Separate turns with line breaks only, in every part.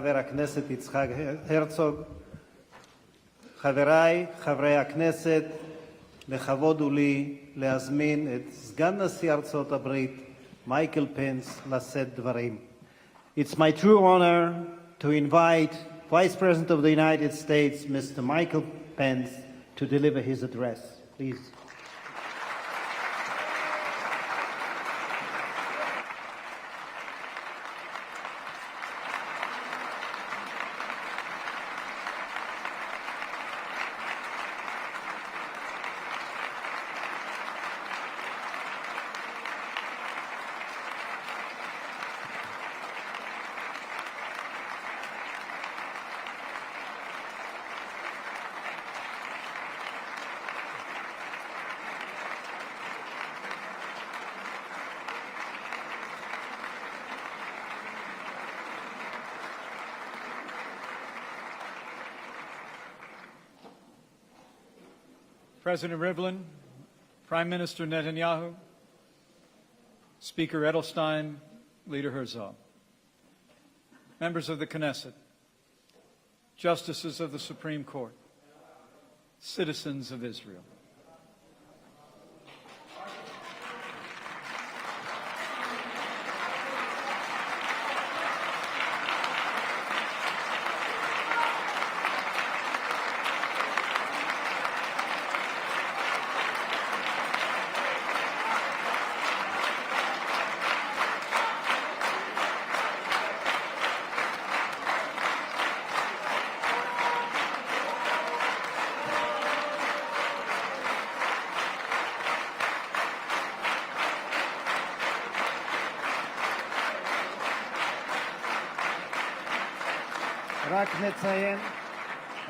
חבר הכנסת יצחק הרצוג, חבריי חברי הכנסת, לכבוד הוא לי להזמין את סגן נשיא ארצות הברית מייקל פנס לשאת דברים. It's my true honor to invite Vice President of the United States, Mr. Michael Pence, to deliver his address. Please.
President Rivlin, Prime Minister Netanyahu, Speaker Edelstein, Leader Herzog, members of the Knesset, justices of the Supreme Court, citizens of Israel.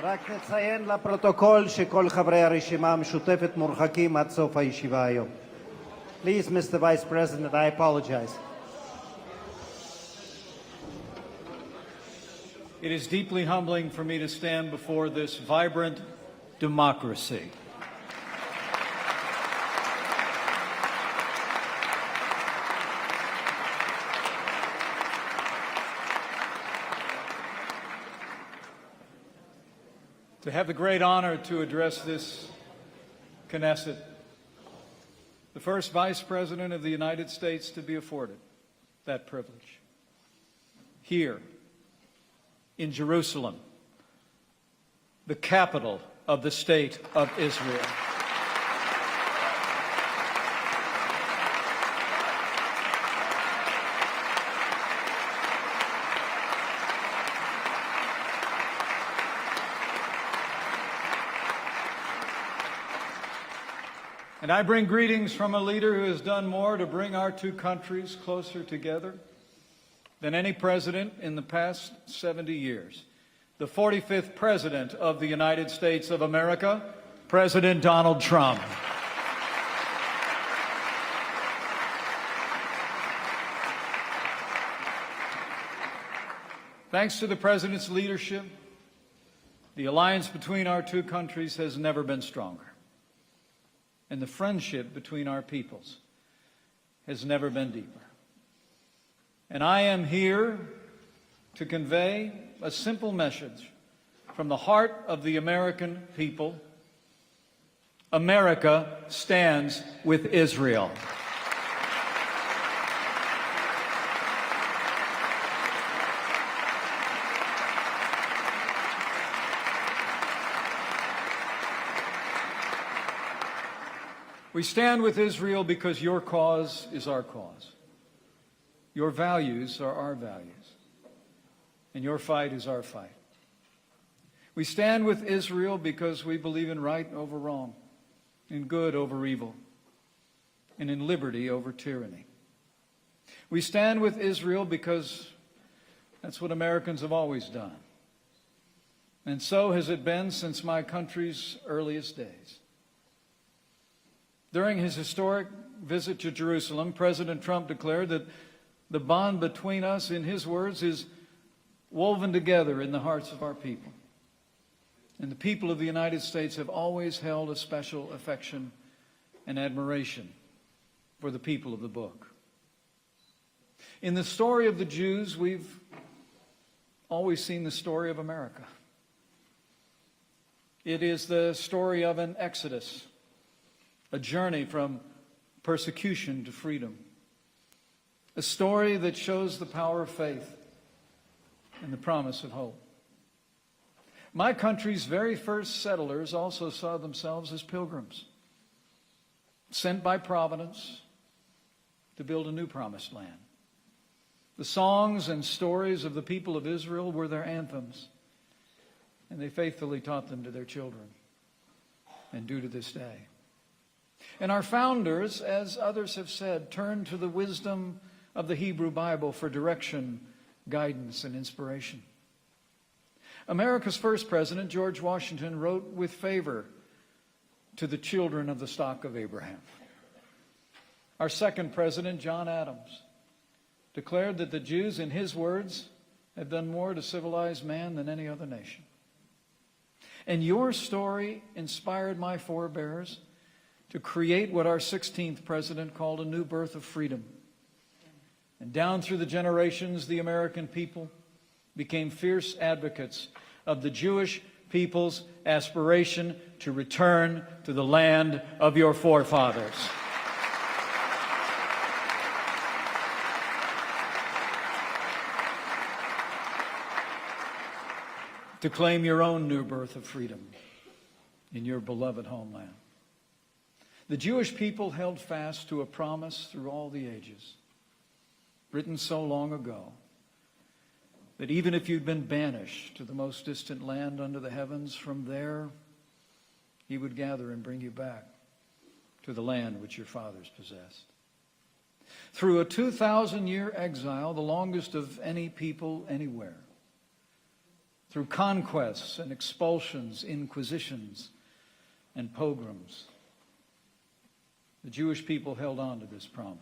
רק נציין לפרוטוקול שכל חברי הרשימה המשותפת מורחקים עד סוף הישיבה היום. Please, Mr. Vice President, I apologize.
It is deeply humbling for me to stand before this vibrant democracy. To have the great honor to address this Knesset, the first Vice President of the United States to be afforded that privilege. Here, in Jerusalem, the capital of the State of Israel. And I bring greetings from a leader who has done more to bring our two countries closer together than any president in the past 70 years. The 45th President of the United States of America, President Donald Trump. Thanks to the President's leadership, the alliance between our two countries has never been stronger. And the friendship between our peoples has never been deeper. And I am here to convey a simple message from the heart of the American people. America stands with Israel. We stand with Israel because your cause is our cause. Your values are our values. And your fight is our fight. We stand with Israel because we believe in right over wrong, in good over evil, and in liberty over tyranny. We stand with Israel because that's what Americans have always done. And so has it been since my country's earliest days. During his historic visit to Jerusalem, President Trump declared that the bond between us, in his words, is woven together in the hearts of our people. And the people of the United States have always held a special affection and admiration for the people of the book. In the story of the Jews, we've always seen the story of America. It is the story of an exodus, a journey from persecution to freedom, a story that shows the power of faith and the promise of hope. My country's very first settlers also saw themselves as pilgrims, sent by Providence to build a new promised land. The songs and stories of the people of Israel were their anthems, and they faithfully taught them to their children, and do to this day. And our founders, as others have said, turned to the wisdom of the Hebrew Bible for direction, guidance, and inspiration. America's first president, George Washington, wrote with favor to the children of the stock of Abraham. Our second president, John Adams, declared that the Jews, in his words, have done more to civilize man than any other nation. And your story inspired my forebears to create what our 16th president called a new birth of freedom. And down through the generations, the American people became fierce advocates of the Jewish people's aspiration to return to the land of your forefathers. To claim your own new birth of freedom in your beloved homeland. The Jewish people held fast to a promise through all the ages, written so long ago, that even if you'd been banished to the most distant land under the heavens, from there he would gather and bring you back to the land which your fathers possessed. Through a 2,000-year exile, the longest of any people anywhere, through conquests and expulsions, inquisitions, and pogroms, the Jewish people held on to this promise.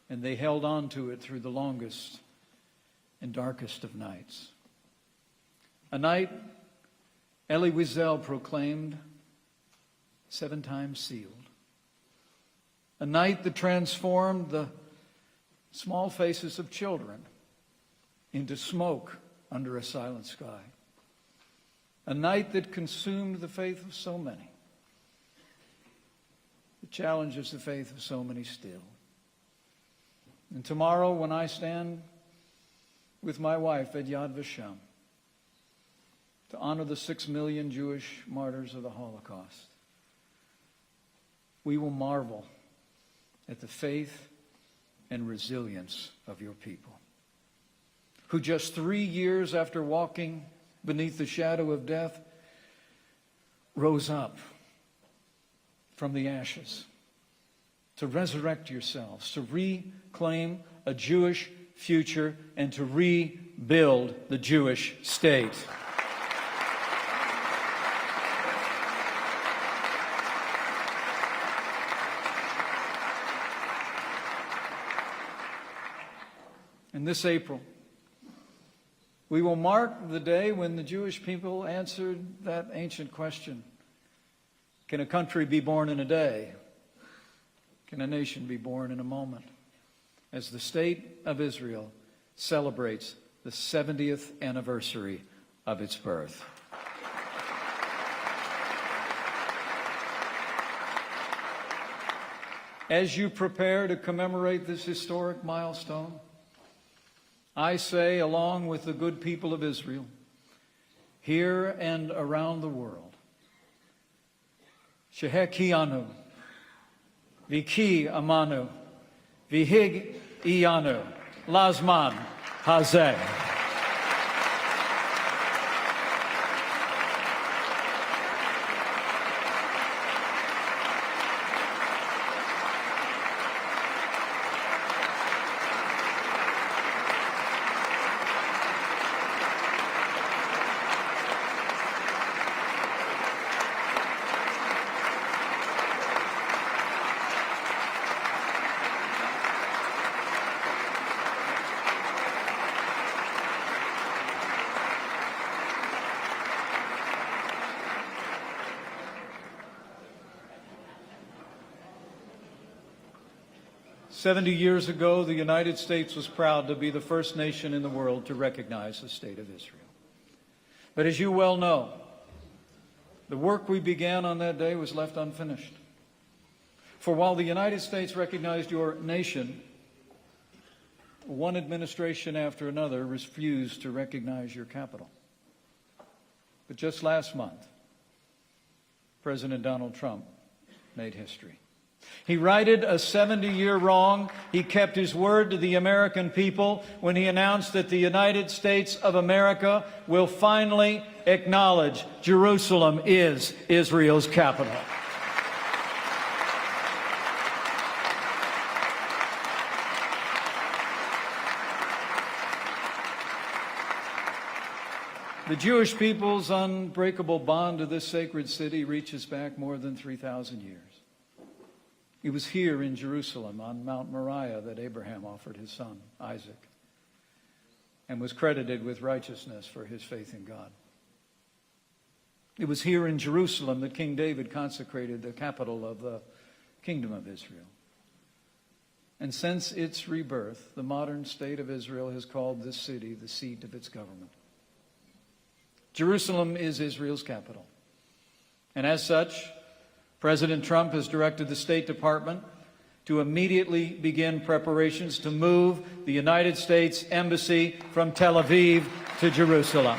And they held on to it through the longest and darkest of nights. A night Elie Wiesel proclaimed 7 times sealed. A night that transformed the small faces of children into smoke under a silent sky. A night that consumed the faith of so many. It challenges the faith of so many still. And tomorrow, when I stand with my wife at Yad Vashem to honor the 6 million Jewish martyrs of the Holocaust, we will marvel at the faith and resilience of your people, who just 3 years after walking beneath the shadow of death rose up from the ashes to resurrect yourselves, to reclaim a Jewish future, and to rebuild the Jewish state. And this April, we will mark the day when the Jewish people answered that ancient question: can a country be born in a day? Can a nation be born in a moment? As the state of Israel celebrates the 70th anniversary of its birth. As you prepare to commemorate this historic milestone, I say, along with the good people of Israel, here and around the world, Shehekianu, Viki Amanu, Vihig Iyanu, Lazman Hazeh. 70 years ago, the United States was proud to be the first nation in the world to recognize the State of Israel. But as you well know, the work we began on that day was left unfinished. For while the United States recognized your nation, one administration after another refused to recognize your capital. But just last month, President Donald Trump made history. He righted a 70-year wrong. He kept his word to the American people when he announced that the United States of America will finally acknowledge Jerusalem is Israel's capital. The Jewish people's unbreakable bond to this sacred city reaches back more than 3,000 years. It was here in Jerusalem on Mount Moriah that Abraham offered his son, Isaac, and was credited with righteousness for his faith in God. It was here in Jerusalem that King David consecrated the capital of the Kingdom of Israel. And since its rebirth, the modern state of Israel has called this city the seat of its government. Jerusalem is Israel's capital. And as such, President Trump has directed the State Department to immediately begin preparations to move the United States Embassy from Tel Aviv to Jerusalem.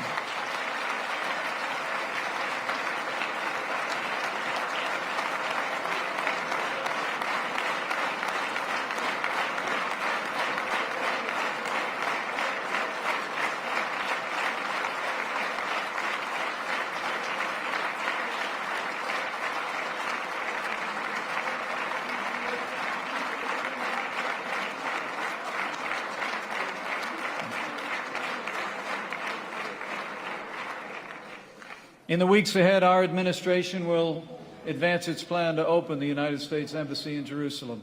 In the weeks ahead, our administration will advance its plan to open the United States Embassy in Jerusalem.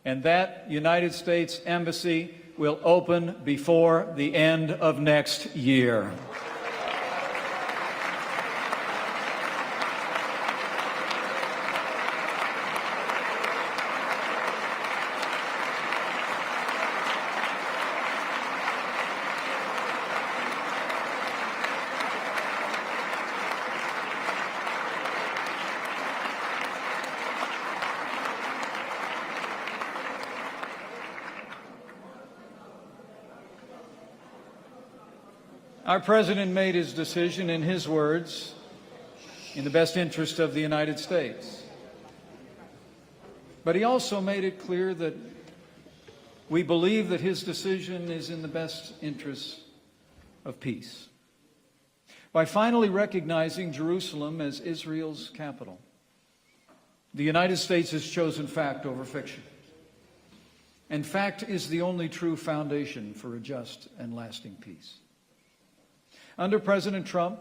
And that United States Embassy will open before the end of next year. Our president made his decision, in his words, in the best interest of the United States. But he also made it clear that we believe that his decision is in the best interest of peace. By finally recognizing Jerusalem as Israel's capital, the United States has chosen fact over fiction. And fact is the only true foundation for a just and lasting peace. Under President Trump,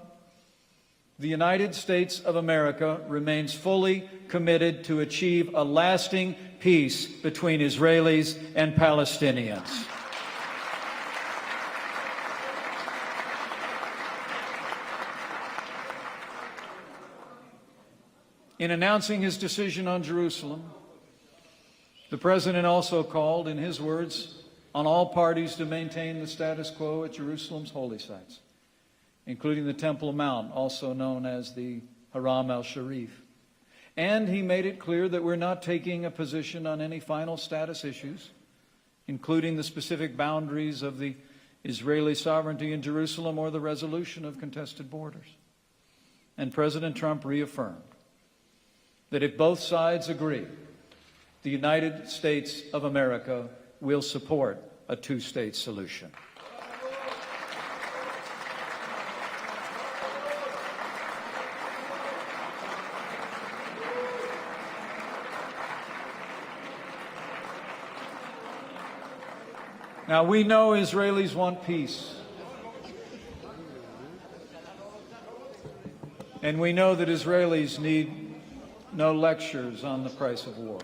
the United States of America remains fully committed to achieve a lasting peace between Israelis and Palestinians. In announcing his decision on Jerusalem, the President also called, in his words, on all parties to maintain the status quo at Jerusalem's holy sites, including the Temple Mount, also known as the Haram al-Sharif. And he made it clear that we're not taking a position on any final status issues, including the specific boundaries of the Israeli sovereignty in Jerusalem or the resolution of contested borders. And President Trump reaffirmed that if both sides agree, the United States of America will support a two-state solution. Now, we know Israelis want peace. And we know that Israelis need no lectures on the price of war.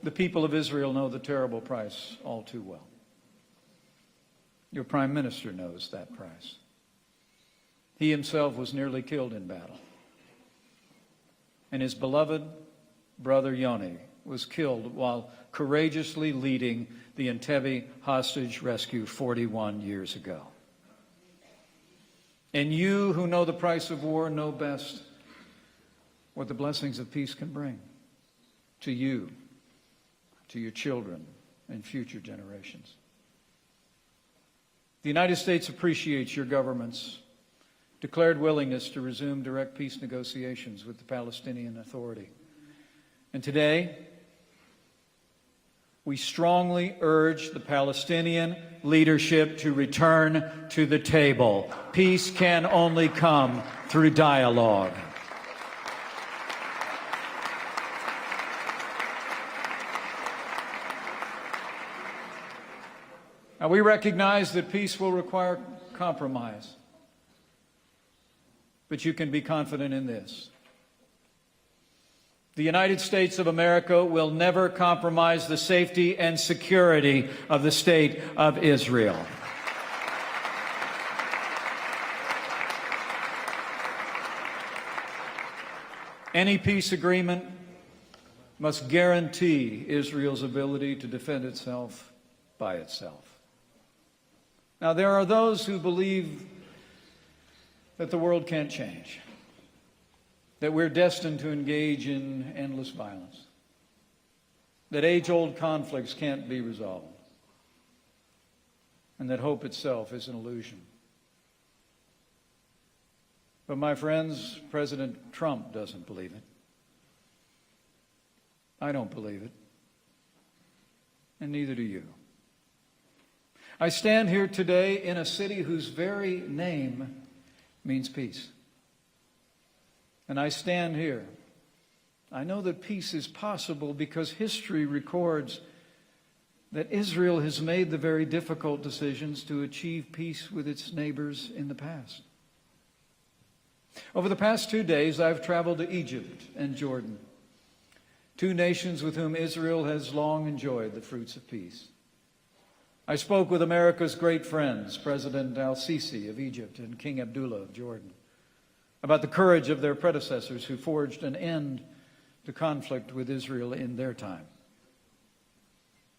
The people of Israel know the terrible price all too well. Your Prime Minister knows that price. He himself was nearly killed in battle. And his beloved brother Yoni was killed while courageously leading the Entebbe hostage rescue 41 years ago. And you who know the price of war know best what the blessings of peace can bring to you, to your children, and future generations. The United States appreciates your government's declared willingness to resume direct peace negotiations with the Palestinian Authority. And today, we strongly urge the Palestinian leadership to return to the table. Peace can only come through dialogue. Now, we recognize that peace will require compromise. But you can be confident in this. The United States of America will never compromise the safety and security of the State of Israel. Any peace agreement must guarantee Israel's ability to defend itself by itself. Now, there are those who believe that the world can't change, that we're destined to engage in endless violence, that age-old conflicts can't be resolved, and that hope itself is an illusion. But my friends, President Trump doesn't believe it. I don't believe it, and neither do you. I stand here today in a city whose very name means peace. And I stand here. I know that peace is possible because history records that Israel has made the very difficult decisions to achieve peace with its neighbors in the past. Over the past 2 days, I've traveled to Egypt and Jordan, two nations with whom Israel has long enjoyed the fruits of peace. I spoke with America's great friends, President al-Sisi of Egypt and King Abdullah of Jordan, about the courage of their predecessors who forged an end to conflict with Israel in their time.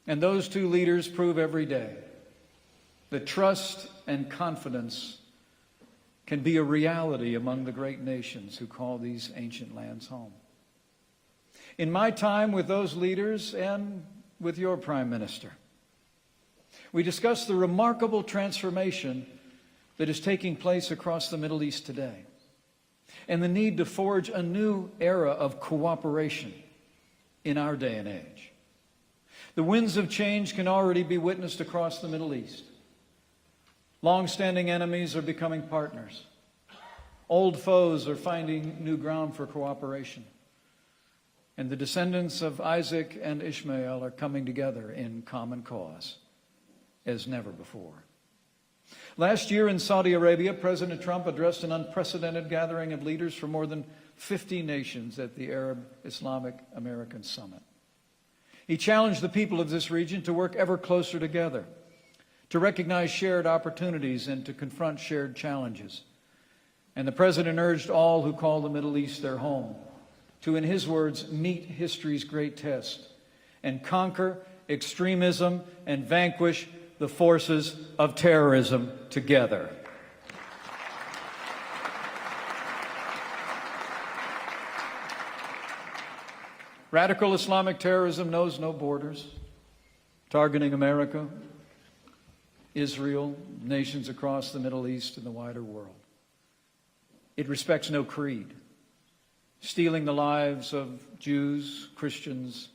And those two leaders prove every day that trust and confidence can be a reality among the great nations who call these ancient lands home. In my time with those leaders and with your Prime Minister, we discussed the remarkable transformation that is taking place across the Middle East today and the need to forge a new era of cooperation in our day and age. The winds of change can already be witnessed across the Middle East. Long-standing enemies are becoming partners. Old foes are finding new ground for cooperation. And the descendants of Isaac and Ishmael are coming together in common cause as never before. Last year in Saudi Arabia, President Trump addressed an unprecedented gathering of leaders from more than 50 nations at the Arab Islamic American Summit. He challenged the people of this region to work ever closer together, to recognize shared opportunities and to confront shared challenges. And the president urged all who call the Middle East their home to, in his words, meet history's great test and conquer extremism and vanquish the forces of terrorism together. Radical Islamic terrorism knows no borders, targeting America, Israel, nations across the Middle East and the wider world. It respects no creed, stealing the lives of Jews, Christians,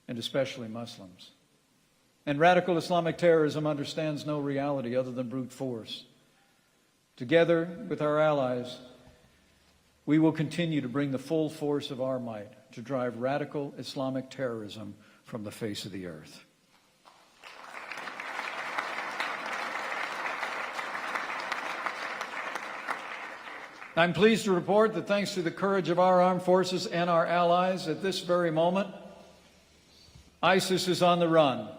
and especially Muslims. And radical Islamic terrorism understands no reality other than brute force. Together with our allies, we will continue to bring the full force of our might to drive radical Islamic terrorism from the face of the earth. I'm pleased to report that thanks to the courage of our armed forces and our allies at this very moment, ISIS is on the run.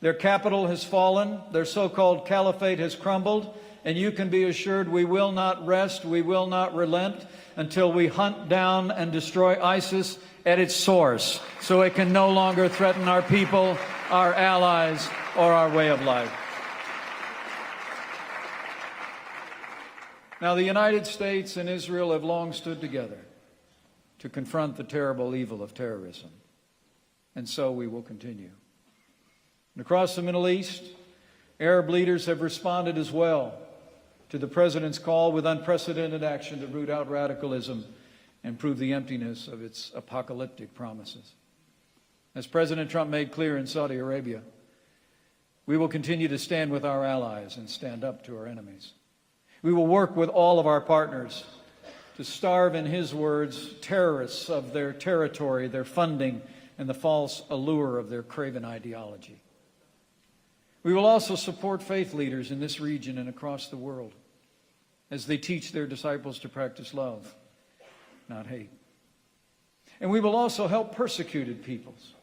Their capital has fallen, their so-called caliphate has crumbled, and you can be assured we will not rest, we will not relent until we hunt down and destroy ISIS at its source, so it can no longer threaten our people, our allies, or our way of life. Now, the United States and Israel have long stood together to confront the terrible evil of terrorism, and so we will continue. And across the Middle East, Arab leaders have responded as well to the President's call with unprecedented action to root out radicalism and prove the emptiness of its apocalyptic promises. As President Trump made clear in Saudi Arabia, we will continue to stand with our allies and stand up to our enemies. We will work with all of our partners to starve, in his words, terrorists of their territory, their funding, and the false allure of their craven ideology. We will also support faith leaders in this region and across the world as they teach their disciples to practice love, not hate. And we will also help persecuted peoples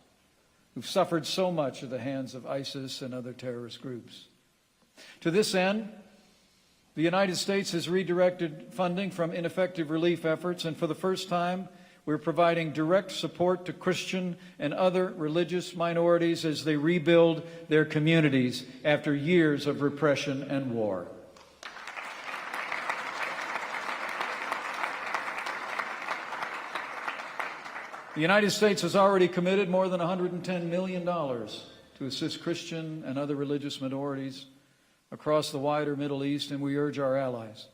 who've suffered so much at the hands of ISIS and other terrorist groups. To this end, the United States has redirected funding from ineffective relief efforts, and for the first time, we're providing direct support to Christian and other religious minorities as they rebuild their communities after years of repression and war. The United States has already committed more than $110 million to assist Christian and other religious minorities across the wider Middle East, and we urge our allies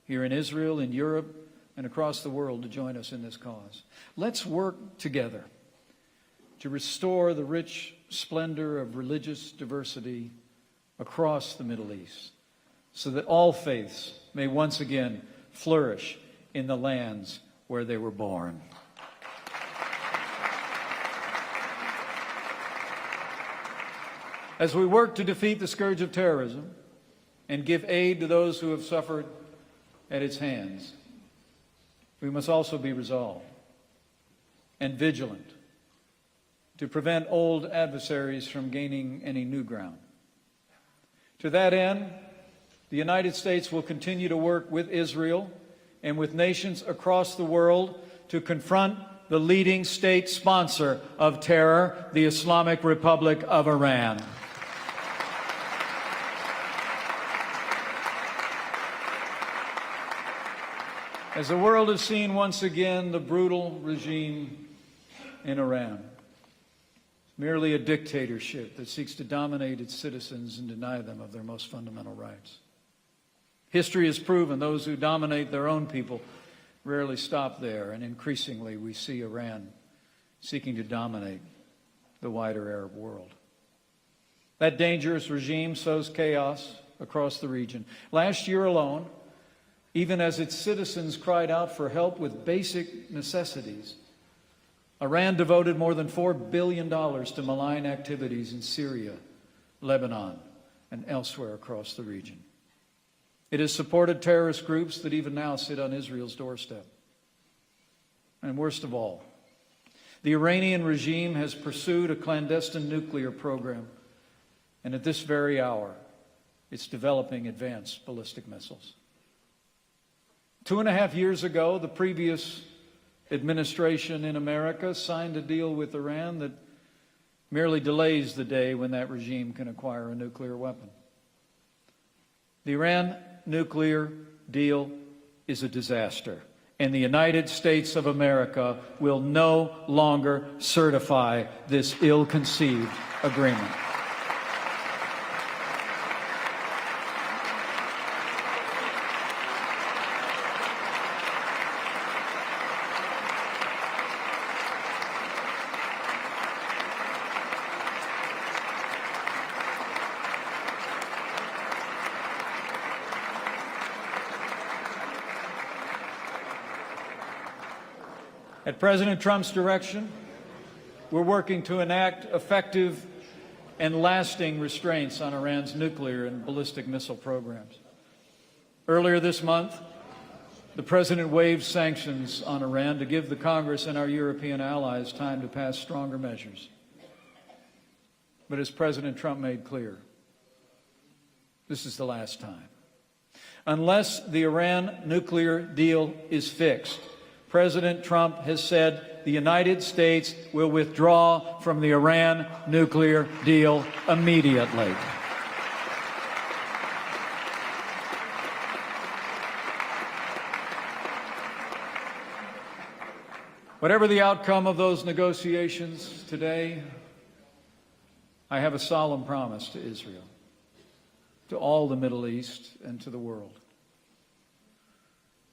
here in Israel, in Europe, and across the world to join us in this cause. Let's work together to restore the rich splendor of religious diversity across the Middle East so that all faiths may once again flourish in the lands where they were born. As we work to defeat the scourge of terrorism and give aid to those who have suffered at its hands, we must also be resolved and vigilant to prevent old adversaries from gaining any new ground. To that end, the United States will continue to work with Israel and with nations across the world to confront the leading state sponsor of terror, the Islamic Republic of Iran. As the world has seen once again, the brutal regime in Iran is merely a dictatorship that seeks to dominate its citizens and deny them of their most fundamental rights. History has proven those who dominate their own people rarely stop there, and increasingly we see Iran seeking to dominate the wider Arab world. That dangerous regime sows chaos across the region. Last year alone, even as its citizens cried out for help with basic necessities, Iran devoted more than $4 billion to malign activities in Syria, Lebanon, and elsewhere across the region. It has supported terrorist groups that even now sit on Israel's doorstep. And worst of all, the Iranian regime has pursued a clandestine nuclear program, and at this very hour, it's developing advanced ballistic missiles. 2.5 years ago, the previous administration in America signed a deal with Iran that merely delays the day when that regime can acquire a nuclear weapon. The Iran nuclear deal is a disaster, and the United States of America will no longer certify this ill-conceived agreement. At President Trump's direction, we're working to enact effective and lasting restraints on Iran's nuclear and ballistic missile programs. Earlier this month, the President waived sanctions on Iran to give the Congress and our European allies time to pass stronger measures. But as President Trump made clear, this is the last time. Unless the Iran nuclear deal is fixed, President Trump has said the United States will withdraw from the Iran nuclear deal immediately. Whatever the outcome of those negotiations today, I have a solemn promise to Israel, to all the Middle East, and to the world.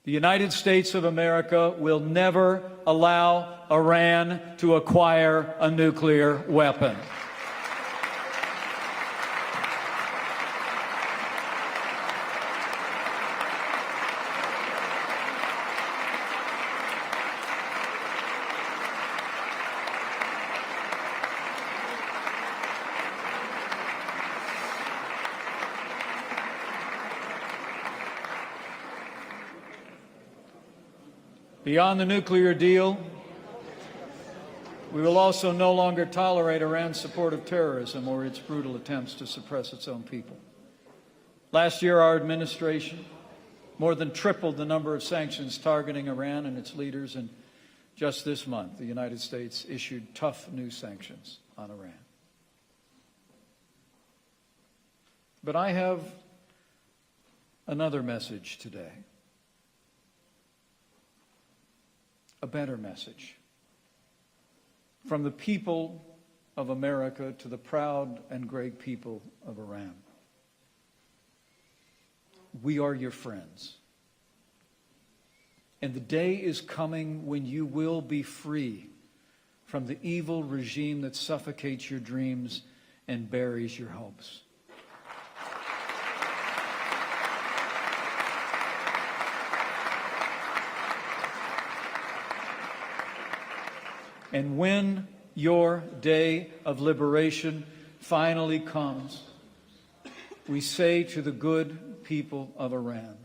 The United States of America will never allow Iran to acquire a nuclear weapon. Beyond the nuclear deal, we will also no longer tolerate Iran's support of terrorism or its brutal attempts to suppress its own people. Last year, our administration more than tripled the number of sanctions targeting Iran and its leaders, and just this month, the United States issued tough new sanctions on Iran. But I have another message today. A better message from the people of America to the proud and great people of Iran. We are your friends. And the day is coming when you will be free from the evil regime that suffocates your dreams and buries your hopes. And when your day of liberation finally comes, we say to the good people of Iran,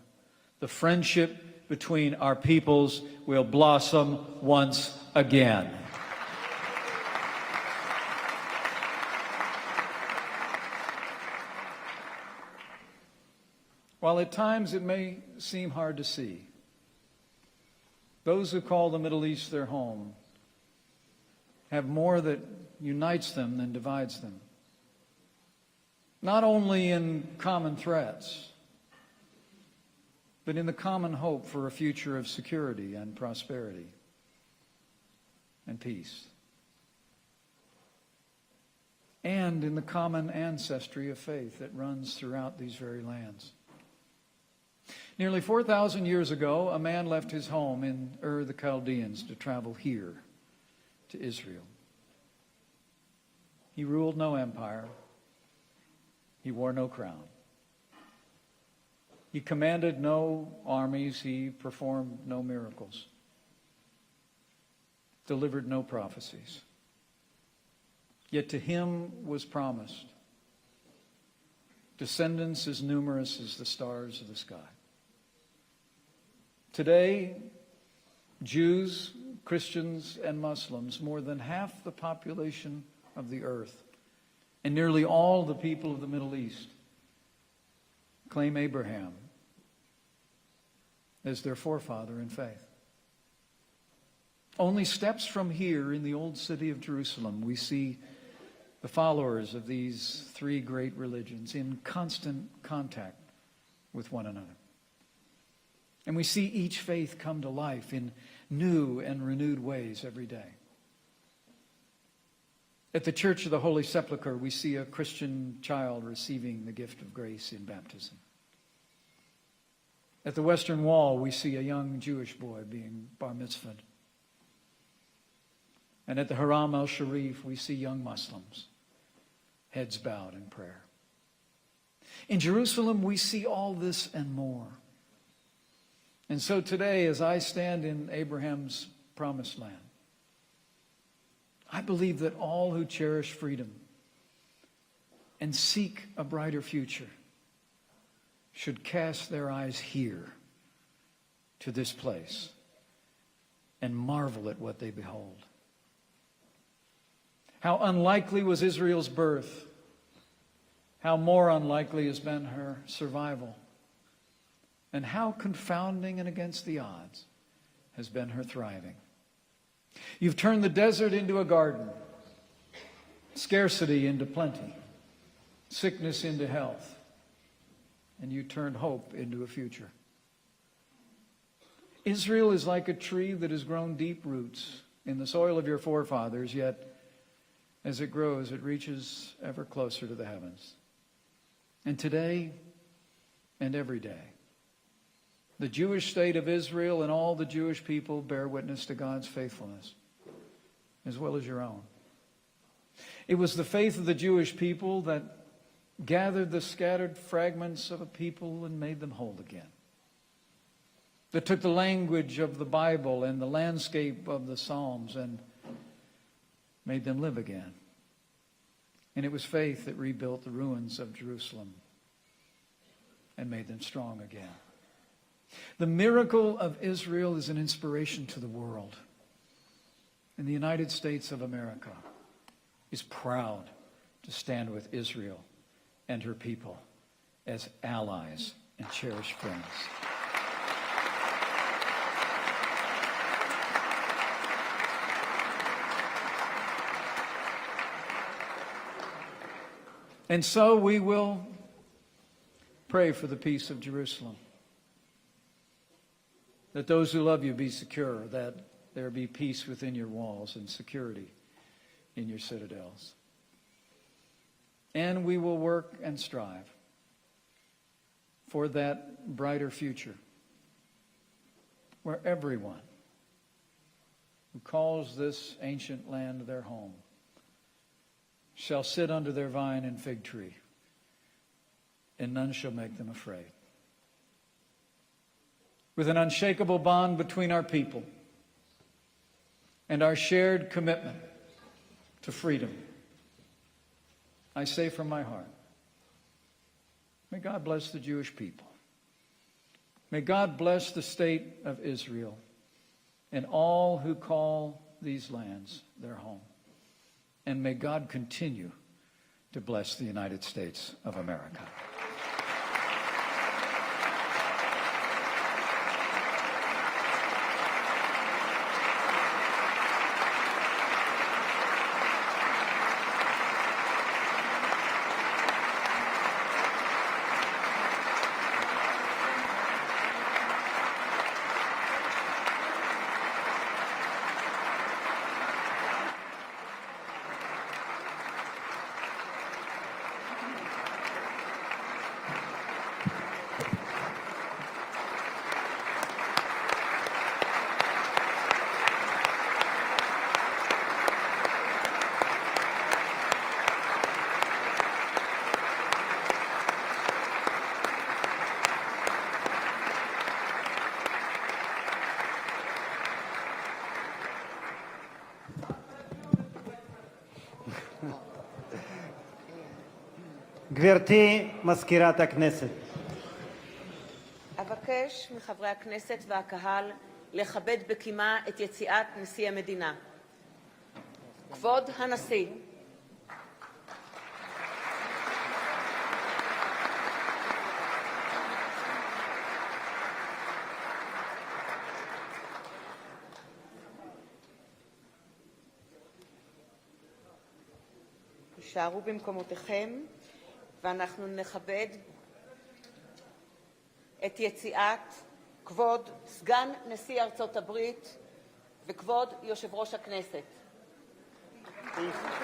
the friendship between our peoples will blossom once again. While at times it may seem hard to see, those who call the Middle East their home have more that unites them than divides them. Not only in common threats, but in the common hope for a future of security and prosperity and peace. And in the common ancestry of faith that runs throughout these very lands. Nearly 4,000 years ago, a man left his home in Ur the Chaldeans to travel here to Israel. He ruled no empire. He wore no crown. He commanded no armies. He performed no miracles. Delivered no prophecies. Yet to him was promised descendants as numerous as the stars of the sky. Today, Jews, Christians, and Muslims, more than half the population of the earth, and nearly all the people of the Middle East, claim Abraham as their forefather in faith. Only steps from here in the old city of Jerusalem, we see the followers of these three great religions in constant contact with one another. And we see each faith come to life in new and renewed ways every day. At the Church of the Holy Sepulchre, we see a Christian child receiving the gift of grace in baptism. At the Western Wall, we see a young Jewish boy being bar mitzvahed. And at the Haram al-Sharif, we see young Muslims, heads bowed in prayer. In Jerusalem, we see all this and more. And so today, as I stand in Abraham's promised land, I believe that all who cherish freedom and seek a brighter future should cast their eyes here to this place and marvel at what they behold. How unlikely was Israel's birth? How more unlikely has been her survival? And how confounding and against the odds has been her thriving? You've turned the desert into a garden, scarcity into plenty, sickness into health, and you turned hope into a future. Israel is like a tree that has grown deep roots in the soil of your forefathers, yet as it grows, it reaches ever closer to the heavens. And today and every day, the Jewish state of Israel and all the Jewish people bear witness to God's faithfulness, as well as your own. It was the faith of the Jewish people that gathered the scattered fragments of a people and made them whole again. That took the language of the Bible and the landscape of the Psalms and made them live again. And it was faith that rebuilt the ruins of Jerusalem and made them strong again. The miracle of Israel is an inspiration to the world. And the United States of America is proud to stand with Israel and her people as allies and cherished friends. And so we will pray for the peace of Jerusalem, that those who love you be secure, that there be peace within your walls and security in your citadels. And we will work and strive for that brighter future where everyone who calls this ancient land their home shall sit under their vine and fig tree, and none shall make them afraid. With an unshakable bond between our people and our shared commitment to freedom, I say from my heart, may God bless the Jewish people. May God bless the state of Israel and all who call these lands their home. And may God continue to bless the United States of America.
גברתי מזכירת הכנסת.
אבקש מחברי הכנסת והקהל לכבד בקימה את יציאת נשיא המדינה. כבוד הנשיא. תישארו במקומותיכם ואנחנו נכבד את יציאת כבוד סגן נשיא ארצות הברית וכבוד יושב ראש הכנסת. Thank you.